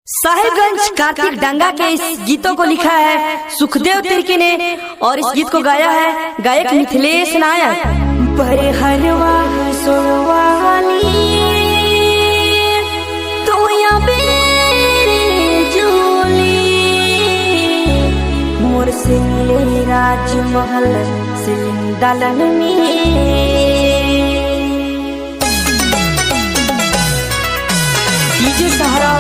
साहिबगंज कार्तिक डंगा के इस गीतों को लिखा है सुखदेव तिर्की ने और इस गीत को गाया है गायक मिथिलेश नायक। पर हरवा सुरवाली तो या बेरे जोली मोर से मिले राजमहल सिलिंग दलन में। डीजे सहारा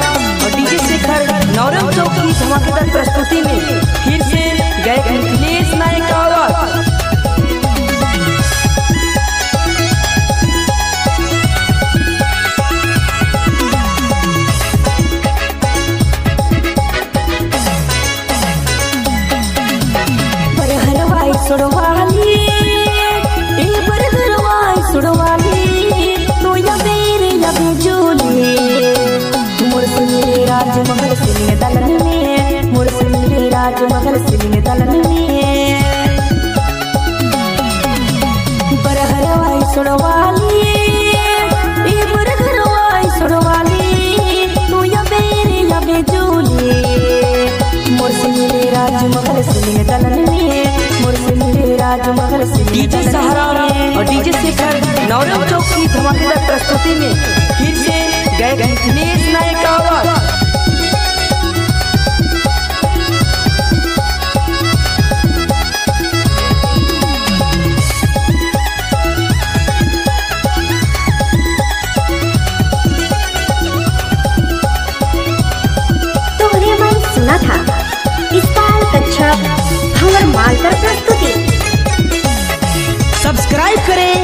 और डीजे शेखर नौरव चौक की धमाकेदार प्रस्तुति में फिर से गायक मिथिलेश नायक का आवाज। पर हलवाई सुड़वाली पर हलवाई सुड़वाली तो या बेरे या बेजोली राजमहल सिलिंग दलन में मोर से मिले राजमहल सिलिंग दलन में। बरहरवाई सुड़वाली बरहरवाई सुड़वाली तू या बेरे या बेजोली मोर से मिले राजमहल सिलिंग दलन में मोर से मिले राजमहल सिलिंग। डीजे सहारा और डीजे शेखर नौरव चौक की धमाकेदार प्रस्तुति में फिर से गायक मिथिलेश नायक का आवाज। सुना था इस बार कक्षा हंगर मालकर प्रस्तुति। सब्सक्राइब करें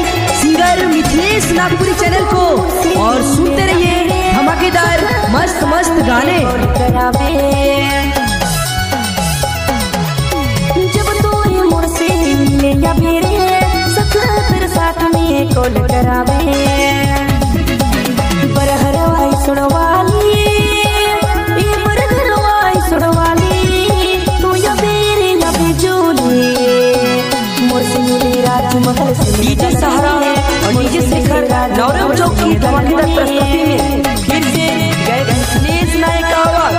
सिंगर मिथिलेश नागपुरी चैनल को और सुनते रहिए धमाकेदार मस्त मस्त गाने। जब तो ये मोर से मिले या मेरे सत्तर साथ में कॉल करावे बरहरवाई सुड़वाली डीजे सहारा और डीजे शेखर नौरव चौक की धमाकेदार प्रस्तुति में फिर से गायक मिथिलेश नायक का आवाज।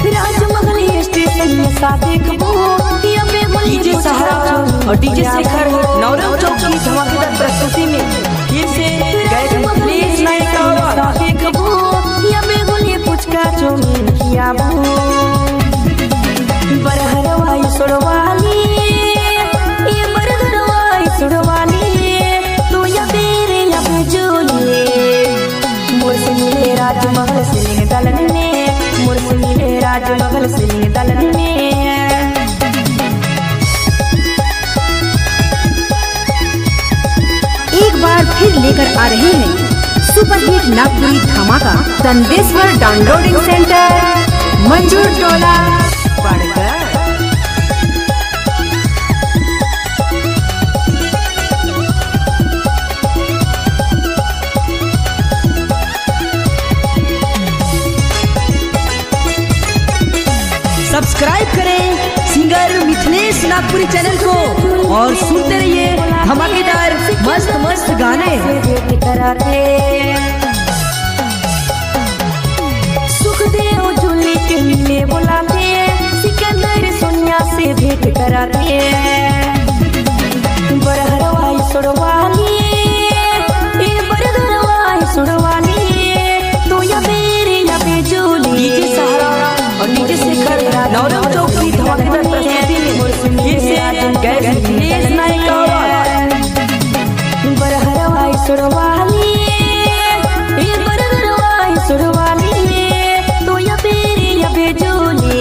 राजमहल स्टेशन में शादी डीजे सहारा और डीजे शेखर नौरव चौक की धमाकेदार प्रस्तुति में फिर से गायक मिथिलेश नायक का आवाज। पुचका चौमीन किया बरहरवाई सुड़वाली बरहरवाई सुड़वाली तो या बेरे या बेजोली मोर से मिले राजमहल सिलिंग दलन में मोर से मिले राजमहल सिलिंग दलन में। एक बार फिर लेकर आ रहे हैं सुपरहिट नागपुरी धमाका संदेश्वर डाउनलोडिंग सेंटर मंजूर टोला बड़गड़। सब्सक्राइब करें सिंगर मिथिलेश नागपुरी चैनल को और सुनते रहिए धमाकेदार मस्त मस्त गाने। सुखदेव झूले के मिले बुलाते सिकंदर सोनिया से भेंट कराते बरहरवाई सुड़वाली बरहरवाई सुड़वाली तो या बेरे या बेजोली। डीजे सहारा और डीजे शेखर नौरव चौक की धमाकेदार प्रस्तुति में फिर से गायक मिथिलेश नायक का आवाज। बरहरवाई सुड़वाली बरहरवाई सुड़वाली तो या बेरे या बेजोली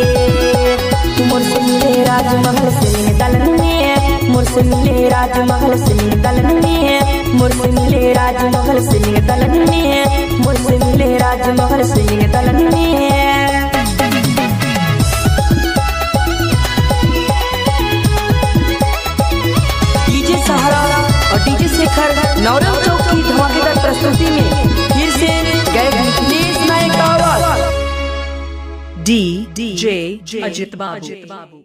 मोर से मिले राजमहल सिलिंग दलन में मोर से मिले राजमहल सिलिंग दलन में मोर से मिले राजमहल सिलिंग दलन में मोर से मिले राजमहल सिलिंग दलन में। डीजे सहारा और डीजे शेखर नौरव चौक की धमाकेदार प्रस्तुति में फिर से गायक मिथिलेश नायक का आवाज। DJ Ajit Babu.